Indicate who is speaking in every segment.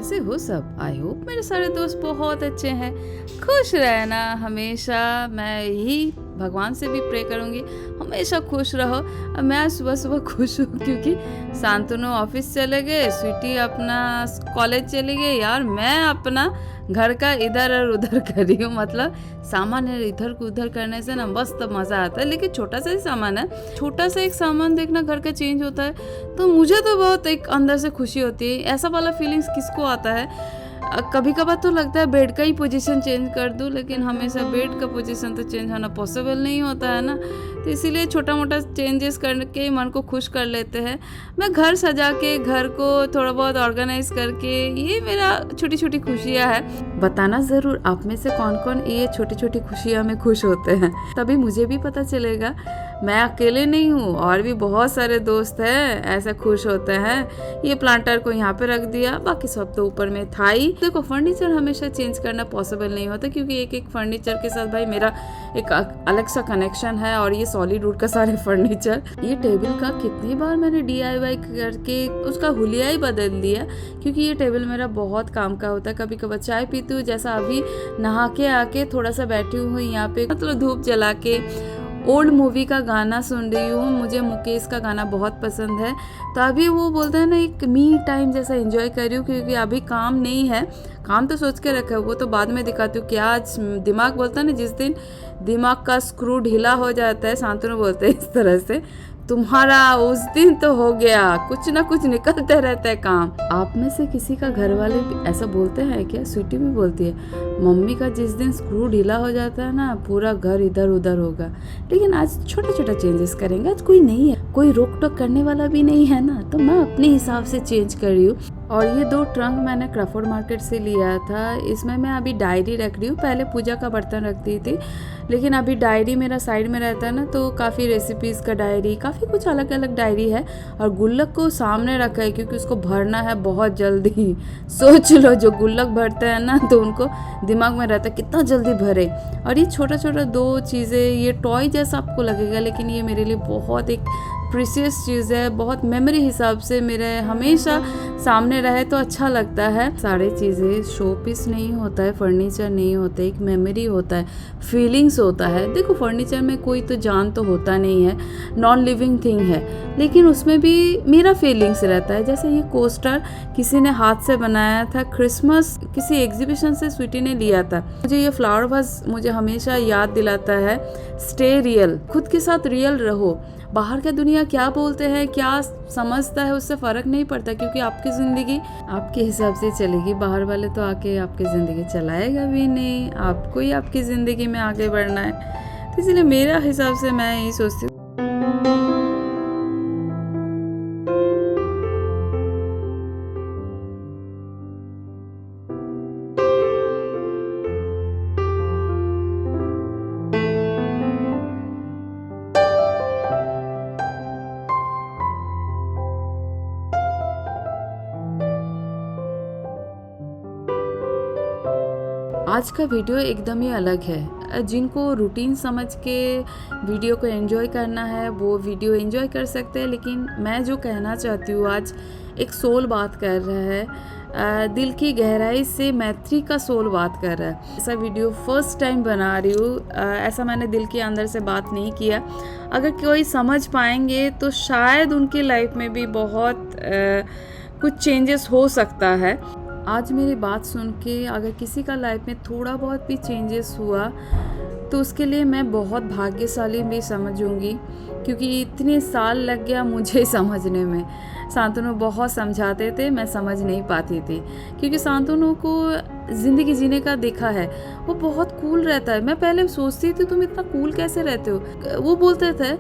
Speaker 1: कैसे हो सब? आई होप मेरे सारे दोस्त बहुत अच्छे हैं। खुश रहना हमेशा, मैं यही भगवान से भी प्रे करूँगी, हमेशा खुश रहो। अब मैं आज सुबह सुबह खुश हूँ क्योंकि शांतनु ऑफिस चले गए, स्वीटी अपना कॉलेज चली गई, यार मैं अपना घर का इधर और उधर कर रही हूँ। मतलब सामान है इधर को उधर करने से ना मस्त मज़ा आता है, लेकिन छोटा सा ही सामान है, छोटा सा एक सामान देखना घर का चेंज होता है तो मुझे तो बहुत एक अंदर से खुशी होती है। ऐसा वाला फीलिंग्स किसको आता है? कभी कभार तो लगता है बेड का ही पोजीशन चेंज कर दूं, लेकिन हमेशा बेड का पोजीशन तो चेंज होना पॉसिबल नहीं होता है ना, तो इसीलिए छोटा मोटा चेंजेस करके मन को खुश कर लेते हैं। मैं घर सजा के, घर को थोड़ा बहुत ऑर्गेनाइज करके, ये मेरा छोटी छोटी खुशियाँ है। बताना ज़रूर आप में से कौन कौन ये छोटी छोटी खुशियाँ में खुश होते हैं, तभी मुझे भी पता चलेगा मैं अकेले नहीं हूँ, और भी बहुत सारे दोस्त हैं ऐसे खुश होते हैं। ये प्लांटर को यहाँ पे रख दिया, बाकी सब तो ऊपर में था ही। देखो फर्नीचर हमेशा चेंज करना पॉसिबल नहीं होता, क्योंकि एक एक फर्नीचर के साथ भाई मेरा एक अलग सा कनेक्शन है, और ये सॉलिड वुड का सारे फर्नीचर। ये टेबल का कितनी बार मैंने DIY करके उसका हुलिया ही बदल दिया, क्योंकि ये टेबल मेरा बहुत काम का होता है। कभी कभार चाय पीती हूँ, जैसा अभी नहा के आके थोड़ा सा बैठी हूँ यहाँ पे, मतलब धूप जला के ओल्ड मूवी का गाना सुन रही हूँ। मुझे मुकेश का गाना बहुत पसंद है, तो अभी वो बोलते हैं ना एक मी टाइम जैसा एंजॉय कर रही हूँ, क्योंकि अभी काम नहीं है। काम तो सोच के रखा है, वो तो बाद में दिखाती हूँ। क्या आज दिमाग बोलता है ना, जिस दिन दिमाग का स्क्रू ढीला हो जाता है, शांतनु बोलते हैं इस तरह से, तुम्हारा उस दिन तो हो गया, कुछ ना कुछ निकलते रहता है काम। आप में से किसी का घर वाले ऐसा बोलते हैं क्या? स्वीटी भी बोलती है मम्मी का जिस दिन स्क्रू ढीला हो जाता है ना, पूरा घर इधर उधर होगा। लेकिन आज छोटा छोटा चेंजेस करेंगे, आज कोई नहीं है, कोई रोक टोक करने वाला भी नहीं है ना, तो मैं अपने हिसाब से चेंज कर रही हूँ। और ये 2 ट्रंक मैंने क्रफोर्ड मार्केट से लिया था, इसमें मैं अभी डायरी रख रही हूँ। पहले पूजा का बर्तन रखती थी, लेकिन अभी डायरी मेरा साइड में रहता है ना, तो काफ़ी रेसिपीज़ का डायरी, काफ़ी कुछ अलग अलग डायरी है। और गुल्लक को सामने रखा है क्योंकि उसको भरना है बहुत जल्दी। सोच लो जो गुल्लक भरते हैं ना, तो उनको दिमाग में रहता है कितना जल्दी भरे। और ये छोटा छोटा 2 चीज़ें, ये टॉय जैसा आपको लगेगा, लेकिन ये मेरे लिए बहुत एक प्रीशियस चीज़ है। बहुत मेमोरी हिसाब से मेरे हमेशा सामने रहे तो अच्छा लगता है। सारी चीज़ें शो पीस नहीं होता है, फर्नीचर नहीं होता है, एक मेमोरी होता है, फीलिंग्स होता है। देखो फर्नीचर में कोई तो जान तो होता नहीं है, नॉन लिविंग थिंग है, लेकिन उसमें भी मेरा फीलिंग्स रहता है। जैसे ये कोस्टर किसी ने हाथ से बनाया था, क्रिसमस किसी एग्जीबिशन से स्वीटी ने लिया था। मुझे ये फ्लावर वाज मुझे हमेशा याद दिलाता है स्टे रियल, खुद के साथ रियल रहो। बाहर का दुनिया क्या बोलते हैं, क्या समझता है, उससे फ़र्क नहीं पड़ता, क्योंकि आपकी ज़िंदगी आपके हिसाब से चलेगी। बाहर वाले तो आके आपकी ज़िंदगी चलाएगा भी नहीं, आपको ही आपकी ज़िंदगी में आगे बढ़ना है। तो इसलिए मेरा हिसाब से मैं यही सोचती हूँ। आज का वीडियो एकदम ही अलग है। जिनको रूटीन समझ के वीडियो को एंजॉय करना है वो वीडियो एंजॉय कर सकते हैं, लेकिन मैं जो कहना चाहती हूँ आज एक सोल बात कर रहा है, दिल की गहराई से मैत्री का सोल बात कर रहा है। ऐसा वीडियो फर्स्ट टाइम बना रही हूँ, ऐसा मैंने दिल के अंदर से बात नहीं किया। अगर कोई समझ पाएंगे तो शायद उनकी लाइफ में भी बहुत कुछ चेंजेस हो सकता है। आज मेरी बात सुन के अगर किसी का लाइफ में थोड़ा बहुत भी चेंजेस हुआ तो उसके लिए मैं बहुत भाग्यशाली भी समझूंगी, क्योंकि इतने साल लग गया मुझे समझने में। शांतनु बहुत समझाते थे, मैं समझ नहीं पाती थी, क्योंकि शांतनु को ज़िंदगी जीने का देखा है, वो बहुत कूल रहता है। मैं पहले सोचती थी तुम इतना कूल कैसे रहते हो, वो बोलते थे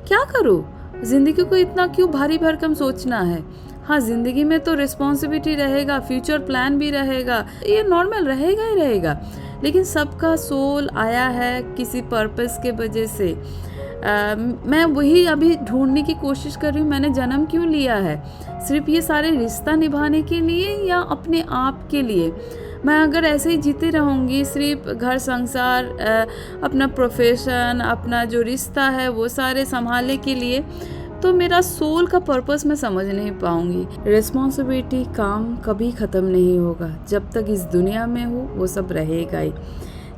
Speaker 1: क्या करूँ, ज़िंदगी को इतना क्यों भारी भरकम सोचना है। हाँ, ज़िंदगी में तो रिस्पॉन्सिबिलिटी रहेगा, फ्यूचर प्लान भी रहेगा, ये नॉर्मल रहेगा ही रहेगा, लेकिन सबका सोल आया है किसी पर्पस के वजह से। मैं वही अभी ढूंढने की कोशिश कर रही हूँ, मैंने जन्म क्यों लिया है, सिर्फ ये सारे रिश्ता निभाने के लिए या अपने आप के लिए। मैं अगर ऐसे ही जीती रहूँगी, सिर्फ घर संसार, अपना प्रोफेशन, अपना जो रिश्ता है वो सारे संभालने के लिए, तो मेरा सोल का पर्पस मैं समझ नहीं पाऊंगी। रिस्पॉन्सिबिलिटी, काम कभी ख़त्म नहीं होगा, जब तक इस दुनिया में हो वो सब रहेगा ही।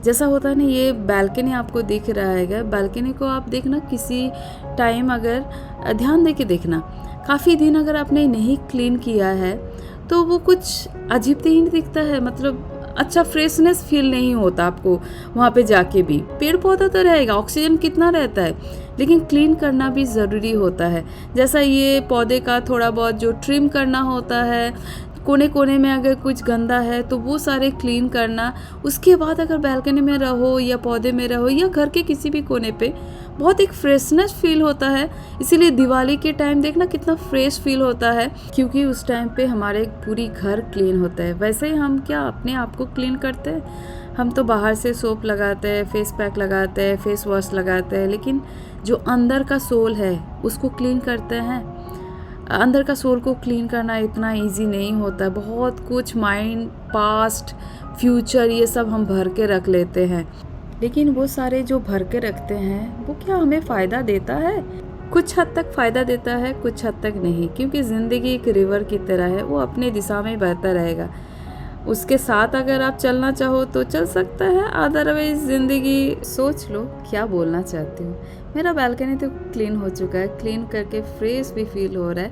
Speaker 1: जैसा होता है ना, ये बालकनी आपको दिख रहा है, बालकनी को आप देखना किसी टाइम, अगर ध्यान दे के देखना, काफ़ी दिन अगर आपने नहीं क्लीन किया है तो वो कुछ अजीब ही दिखता है, मतलब अच्छा फ्रेशनेस फील नहीं होता आपको वहाँ पे जाके भी। पेड़ पौधा तो रहेगा, ऑक्सीजन कितना रहता है, लेकिन क्लीन करना भी ज़रूरी होता है। जैसा ये पौधे का थोड़ा बहुत जो ट्रिम करना होता है, कोने कोने में अगर कुछ गंदा है तो वो सारे क्लीन करना, उसके बाद अगर बालकनी में रहो या पौधे में रहो या घर के किसी भी कोने पे, बहुत एक फ्रेशनेस फील होता है। इसीलिए दिवाली के टाइम देखना कितना फ्रेश फील होता है, क्योंकि उस टाइम पे हमारे पूरी घर क्लीन होता है। वैसे ही हम क्या अपने आप को क्लीन करते हैं? हम तो बाहर से सोप लगाते हैं, फेस पैक लगाते हैं, फेस वॉश लगाते हैं, लेकिन जो अंदर का सोल है उसको क्लीन करते हैं? अंदर का सोल को क्लीन करना इतना इजी नहीं होता है। बहुत कुछ माइंड, पास्ट, फ्यूचर, ये सब हम भर के रख लेते हैं, लेकिन वो सारे जो भर के रखते हैं वो क्या हमें फ़ायदा देता है? कुछ हद तक फ़ायदा देता है, कुछ हद तक नहीं, क्योंकि ज़िंदगी एक रिवर की तरह है, वो अपने दिशा में बहता रहेगा। उसके साथ अगर आप चलना चाहो तो चल सकता है, अदरवाइज ज़िंदगी सोच लो क्या बोलना चाहती हूँ। मेरा बालकनी तो क्लीन हो चुका है, क्लीन करके फ्रेश भी फील हो रहा है,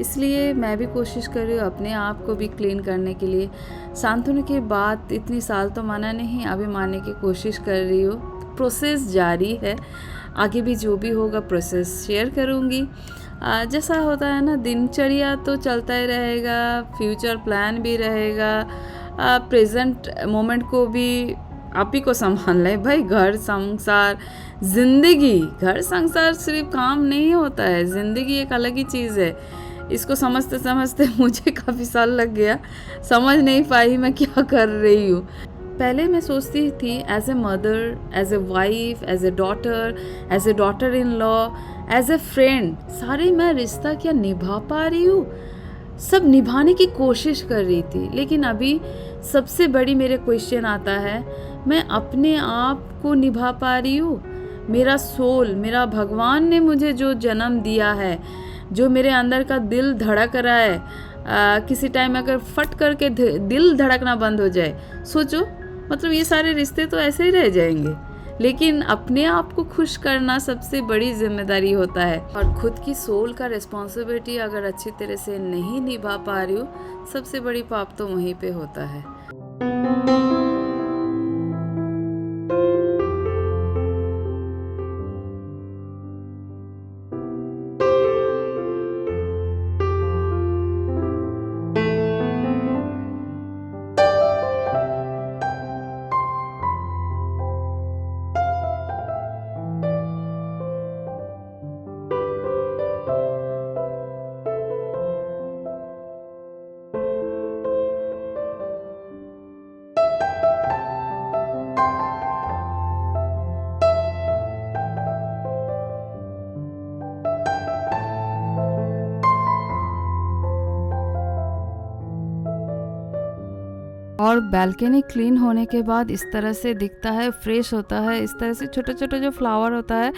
Speaker 1: इसलिए मैं भी कोशिश कर रही हूँ अपने आप को भी क्लीन करने के लिए। शांतनु की बात इतनी साल तो माना नहीं, अभी मानने की कोशिश कर रही हूँ। प्रोसेस जारी है, आगे भी जो भी होगा प्रोसेस शेयर करूँगी। जैसा होता है ना, दिनचर्या तो चलता ही रहेगा, फ्यूचर प्लान भी रहेगा, प्रेजेंट मोमेंट को भी आप ही को संभालना है भाई। घर संसार जिंदगी, घर संसार सिर्फ काम नहीं होता है, ज़िंदगी एक अलग ही चीज़ है। इसको समझते समझते मुझे काफ़ी साल लग गया, समझ नहीं पाई मैं क्या कर रही हूँ। पहले मैं सोचती थी as a mother, as a wife, as a daughter in law, as a friend, सारे मैं रिश्ता क्या निभा पा रही हूँ? सब निभाने की कोशिश कर रही थी, लेकिन अभी सबसे बड़ी मेरे क्वेश्चन आता है, मैं अपने आप को निभा पा रही हूँ? मेरा सोल, मेरा भगवान ने मुझे जो जन्म दिया है, जो मेरे अंदर का दिल धड़क रहा है, किसी टाइम अगर फट करके दिल धड़कना बंद हो जाए, सोचो, मतलब ये सारे रिश्ते तो ऐसे ही रह जाएंगे। लेकिन अपने आप को खुश करना सबसे बड़ी जिम्मेदारी होता है, और खुद की सोल का रिस्पॉन्सिबिलिटी अगर अच्छी तरह से नहीं निभा पा रही हूँ, सबसे बड़ी पाप तो वहीं पे होता है। और बालकनी क्लीन होने के बाद इस तरह से दिखता है, फ्रेश होता है। इस तरह से छोटा छोटा जो फ्लावर होता है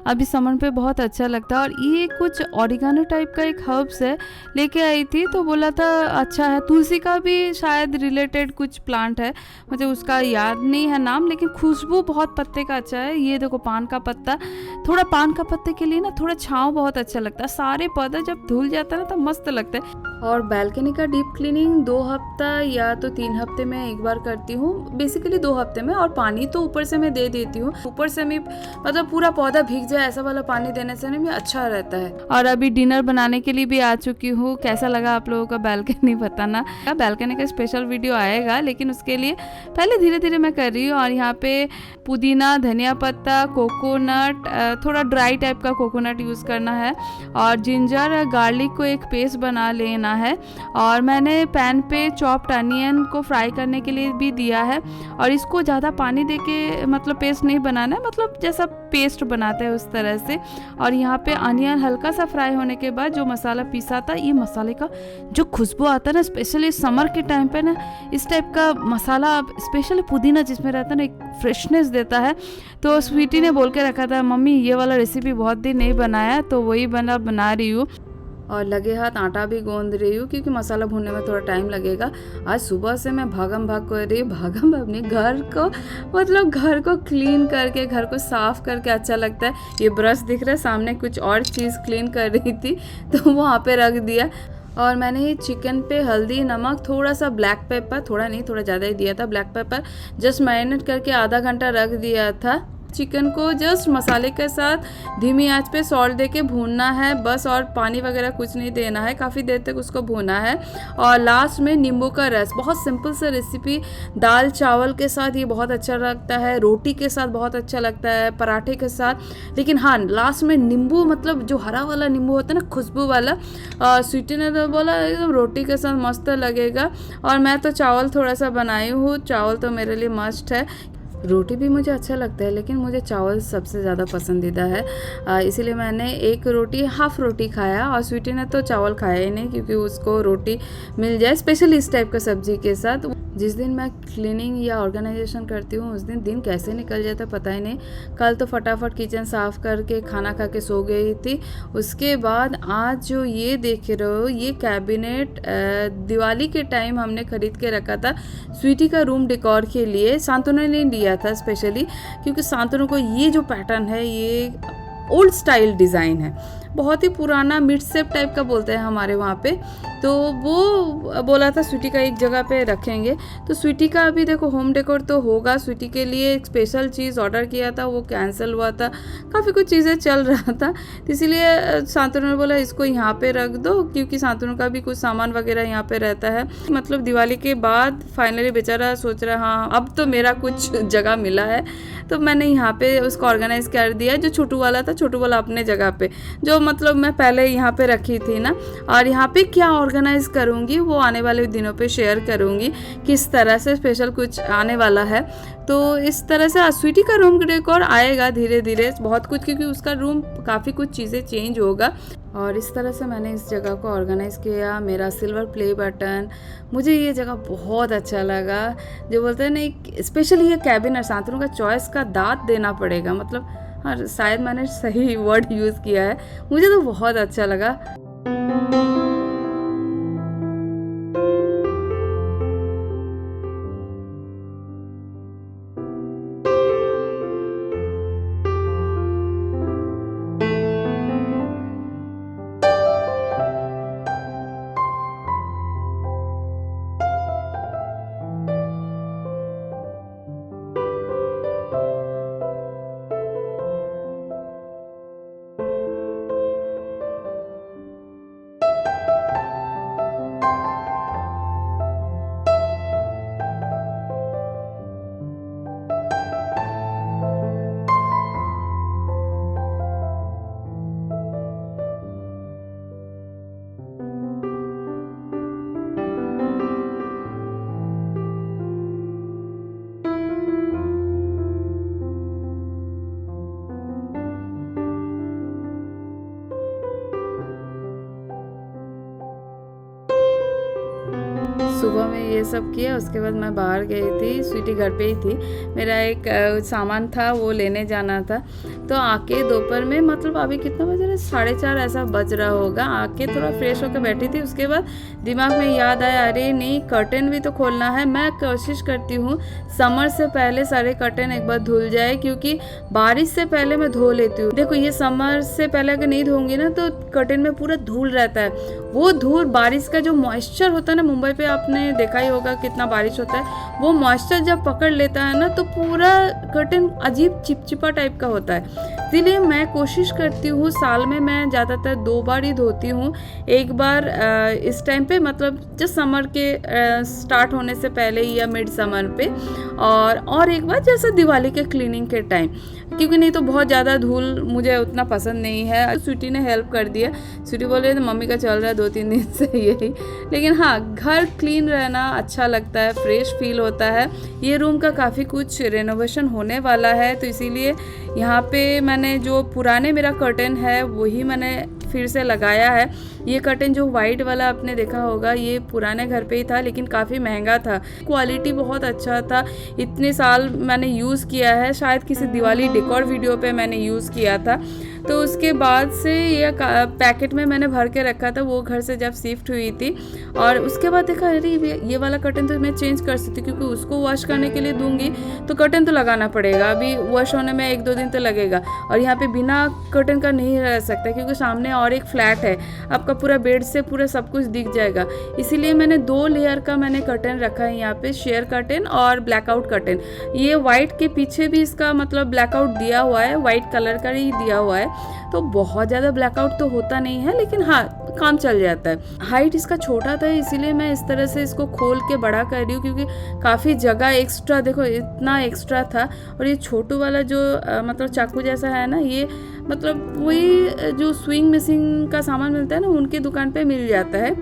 Speaker 1: अभी समर पे बहुत अच्छा लगता है। और ये कुछ ऑरिगानो टाइप का एक हर्ब्स है, लेके आई थी तो बोला था अच्छा है। तुलसी का भी शायद रिलेटेड कुछ प्लांट है, मुझे उसका याद नहीं है नाम, लेकिन खुशबू बहुत पत्ते का अच्छा है। ये देखो पान का पत्ता, थोड़ा पान का पत्ते के लिए ना थोड़ा छाँव बहुत अच्छा लगता है। सारे पौधा जब धुल जाता है ना तो मस्त लगता है। और बालकनी का डीप क्लीनिंग 2 हफ्ता या तो 3 हफ्ते में एक बार करती हूँ, बेसिकली 2 हफ्ते में। और पानी तो ऊपर से मैं दे देती हूँ, ऊपर से मैं मतलब पूरा पौधा भीग जाए ऐसा वाला पानी देने से नहीं अच्छा रहता है। और अभी डिनर बनाने के लिए भी आ चुकी हूँ। कैसा लगा आप लोगों का बालकनी बताना। बालकनी का स्पेशल वीडियो आएगा, लेकिन उसके लिए पहले धीरे धीरे मैं कर रही हूँ। और यहाँ पे पुदीना, धनिया पत्ता, कोकोनट, थोड़ा ड्राई टाइप का कोकोनट यूज़ करना है, और जिंजर गार्लिक को एक पेस्ट बना लेना है। और मैंने पैन पे चॉप्ड अनियन को फ्राई फ्राई करने के लिए भी दिया है। और इसको ज़्यादा पानी दे के मतलब पेस्ट नहीं बनाना है, मतलब जैसा पेस्ट बनाते हैं उस तरह से। और यहाँ पे अनियन हल्का सा फ्राई होने के बाद जो मसाला पीसा था, ये मसाले का जो खुशबू आता है ना, स्पेशली समर के टाइम पे ना इस टाइप का मसाला, स्पेशली पुदीना जिसमें रहता है ना, एक फ्रेशनेस देता है। तो स्वीटी ने बोल के रखा था, मम्मी ये वाला रेसिपी बहुत दिन नहीं बनाया, तो वही बना रही हूँ। और लगे हाथ आटा भी गूंद रही हूँ, क्योंकि मसाला भूनने में थोड़ा टाइम लगेगा। आज सुबह से मैं भागम भाग कर रही हूँ, भागम अपने घर को, मतलब घर को क्लीन करके, घर को साफ़ करके अच्छा लगता है। ये ब्रश दिख रहा है सामने, कुछ और चीज़ क्लीन कर रही थी तो वहाँ पे रख दिया। और मैंने ये चिकन पे हल्दी, नमक, थोड़ा सा ब्लैक पेपर, थोड़ा नहीं थोड़ा ज़्यादा ही दिया था ब्लैक पेपर, जस्ट मैरिनेट करके आधा घंटा रख दिया था। चिकन को जस्ट मसाले के साथ धीमी आंच पे सॉल्ट देके भूनना है बस, और पानी वगैरह कुछ नहीं देना है, काफ़ी देर तक उसको भूना है। और लास्ट में नींबू का रस, बहुत सिंपल सा रेसिपी, दाल चावल के साथ ये बहुत अच्छा लगता है, रोटी के साथ बहुत अच्छा लगता है, पराठे के साथ। लेकिन हाँ, लास्ट में नींबू, मतलब जो हरा वाला नींबू होता है ना, खुशबू वाला, स्वीटी ने तो बोला एकदम रोटी के साथ मस्त लगेगा। और मैं तो चावल थोड़ा सा बनाई हूँ, चावल तो मेरे लिए मस्ट है। रोटी भी मुझे अच्छा लगता है, लेकिन मुझे चावल सबसे ज़्यादा पसंदीदा है, इसीलिए मैंने एक रोटी, हाफ़ रोटी खाया। और स्वीटी ने तो चावल खाया ही नहीं, क्योंकि उसको रोटी मिल जाए, स्पेशली इस टाइप का सब्जी के साथ। जिस दिन मैं क्लीनिंग या ऑर्गेनाइजेशन करती हूँ उस दिन कैसे निकल जाता है पता ही नहीं। कल तो फटाफट किचन साफ़ करके खाना खा के सो गई थी। उसके बाद आज जो ये देख रहे हो, ये कैबिनेट दिवाली के टाइम हमने ख़रीद के रखा था स्वीटी का रूम डेकोर के लिए। शांतनु ने लिया था स्पेशली, क्योंकि शांतनु को ये जो पैटर्न है, ये ओल्ड स्टाइल डिज़ाइन है, बहुत ही पुराना मिड शेप टाइप का बोलते हैं हमारे वहाँ पे। तो वो बोला था स्वीटी का एक जगह पे रखेंगे। तो स्वीटी का अभी देखो होम डेकोर तो होगा। स्वीटी के लिए एक स्पेशल चीज़ ऑर्डर किया था, वो कैंसिल हुआ था, काफ़ी कुछ चीज़ें चल रहा था, तो इसीलिए शांतनु ने बोला इसको यहाँ पे रख दो, क्योंकि शांतनु का भी कुछ सामान वगैरह यहाँ पे रहता है। मतलब दिवाली के बाद फाइनली बेचारा सोच रहा है हाँ अब तो मेरा कुछ जगह मिला है, तो मैंने यहाँ पे उसको ऑर्गेनाइज कर दिया। जो छोटू वाला था, छोटू वाला अपने जगह पे, जो मतलब मैं पहले यहाँ पे रखी थी ना। और यहाँ पे क्या ऑर्गेनाइज करूँगी वो आने वाले दिनों पे शेयर करूँगी, किस तरह से स्पेशल कुछ आने वाला है। तो इस तरह से स्वीटी का रूम डेकोर आएगा धीरे धीरे बहुत कुछ, क्योंकि उसका रूम काफ़ी कुछ चीज़ें चेंज होगा। और इस तरह से मैंने इस जगह को ऑर्गेनाइज किया। मेरा सिल्वर प्ले बटन, मुझे ये जगह बहुत अच्छा लगा। जो बोलते हैं ना, स्पेशली ये कैबिनेट शांतनु का चॉइस का दाद देना पड़ेगा, मतलब हाँ शायद मैंने सही वर्ड यूज़ किया है, मुझे तो बहुत अच्छा लगा। सुबह में ये सब किया, उसके बाद मैं बाहर गई थी, स्वीटी घर पे ही थी। मेरा एक सामान था वो लेने जाना था। तो आके दोपहर में, मतलब अभी कितना बज रहा है, 4:30 ऐसा बज रहा होगा, आके थोड़ा फ्रेश होकर बैठी थी। उसके बाद दिमाग में याद आया, अरे नहीं कर्टन भी तो खोलना है। मैं कोशिश करती हूँ समर से पहले सारे कर्टन एक बार धुल जाए, क्योंकि बारिश से पहले मैं धो लेती हूँ। देखो ये समर से पहले अगर नहीं धोऊंगी ना तो कर्टन में पूरा धूल रहता है। वो धूल, बारिश का जो मॉइस्चर होता है ना, मुंबई पे आपने देखा ही होगा कितना बारिश होता है, वो मॉइस्चर जब पकड़ लेता है ना तो पूरा कर्टन अजीब चिपचिपा टाइप का होता है। इसीलिए मैं कोशिश करती हूँ साल में मैं ज़्यादातर 2 बार ही धोती हूँ। एक बार इस टाइम पे मतलब जस्ट समर के स्टार्ट होने से पहले या मिड समर पे, और एक बार जैसे दिवाली के क्लीनिंग के टाइम, क्योंकि नहीं तो बहुत ज़्यादा धूल मुझे उतना पसंद नहीं है। स्वीटी ने हेल्प कर दिया, स्वीटी बोल रही है मम्मी का चल रहा है 2-3 दिन से यही। लेकिन हाँ, घर क्लीन रहना अच्छा लगता है, फ्रेश फील होता है। ये रूम का काफ़ी कुछ रेनोवेशन होने वाला है, तो इसीलिए यहाँ पे मैंने जो पुराने मेरा कर्टन है वही मैंने फिर से लगाया है। ये कर्टन जो वाइट वाला आपने देखा होगा, ये पुराने घर पे ही था, लेकिन काफ़ी महंगा था। क्वालिटी बहुत अच्छा था, इतने साल मैंने यूज़ किया है, शायद किसी दिवाली डेकोर वीडियो पे मैंने यूज़ किया था। तो उसके बाद से ये पैकेट में मैंने भर के रखा था, वो घर से जब शिफ्ट हुई थी। और उसके बाद देखा अरे ये वाला कर्टन तो मैं चेंज कर सकती, क्योंकि उसको वॉश करने के लिए दूंगी तो कर्टन तो लगाना पड़ेगा, अभी वॉश होने में 1-2 दिन तो लगेगा। और यहाँ पे बिना कर्टन का नहीं रह सकता, क्योंकि सामने और एक फ्लैट है, आपका पूरा बेड से पूरा सब कुछ दिख जाएगा। इसीलिए मैंने 2 लेयर का मैंने कर्टन रखा है यहाँ पे, शेयर कर्टन और ब्लैकआउट कर्टन। ये वाइट के पीछे भी इसका मतलब ब्लैकआउट दिया हुआ है, वाइट कलर का ही दिया हुआ है, तो बहुत ज़्यादा ब्लैकआउट तो होता नहीं है, लेकिन हाँ काम चल जाता है। हाइट इसका छोटा था, इसीलिए मैं इस तरह से इसको खोल के बड़ा कर रही हूँ, क्योंकि काफ़ी जगह एक्स्ट्रा, देखो इतना एक्स्ट्रा था। और ये छोटू वाला जो मतलब चाकू जैसा है ना, ये मतलब वही जो स्विंग मशीन का सामान मिलता है ना, उनकी दुकान पे मिल जाता है।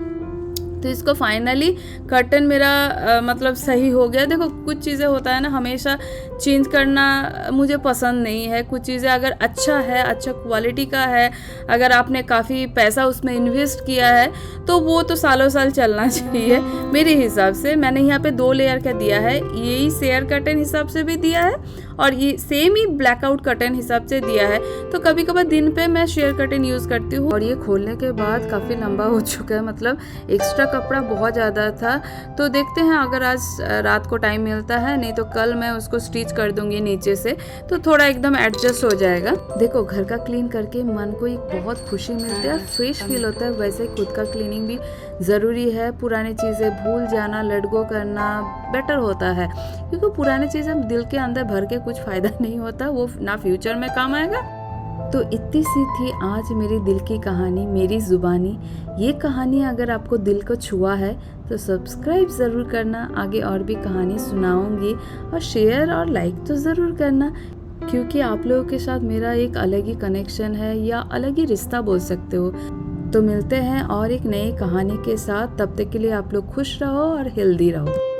Speaker 1: तो इसको फाइनली कर्टन मेरा मतलब सही हो गया। देखो कुछ चीज़ें होता है ना, हमेशा चेंज करना मुझे पसंद नहीं है। कुछ चीज़ें अगर अच्छा है, अच्छा क्वालिटी का है, अगर आपने काफ़ी पैसा उसमें इन्वेस्ट किया है, तो वो तो सालों साल चलना चाहिए मेरे हिसाब से। मैंने यहाँ पे 2 लेयर का दिया है, यही शेयर कर्टन हिसाब से भी दिया है और ये सेम ही ब्लैकआउट कर्टन हिसाब से दिया है। तो कभी कभार दिन पे मैं शेयर कर्टन यूज़ करती हूँ। और ये खोलने के बाद काफ़ी लंबा हो चुका है, मतलब एक्स्ट्रा कपड़ा बहुत ज़्यादा था। तो देखते हैं अगर आज रात को टाइम मिलता है, नहीं तो कल मैं उसको स्टिच कर दूंगी नीचे से, तो थोड़ा एकदम एडजस्ट हो जाएगा। देखो घर का क्लीन करके मन को एक बहुत खुशी मिलती है, फ्रेश फील होता है। वैसे खुद का क्लीनिंग भी ज़रूरी है। पुरानी चीज़ें भूल जाना, लेट गो करना बेटर होता है, क्योंकि पुरानी चीज़ें दिल के अंदर भर के कुछ फ़ायदा नहीं होता, वो ना फ्यूचर में काम आएगा। तो इतनी सी थी आज मेरी दिल की कहानी, मेरी ज़ुबानी। ये कहानी अगर आपको दिल को छुआ है तो सब्सक्राइब ज़रूर करना, आगे और भी कहानी सुनाऊंगी। और शेयर और लाइक तो ज़रूर करना, क्योंकि आप लोगों के साथ मेरा एक अलग ही कनेक्शन है, या अलग ही रिश्ता बोल सकते हो। तो मिलते हैं और एक नई कहानी के साथ, तब तक के लिए आप लोग खुश रहो और हेल्दी रहो।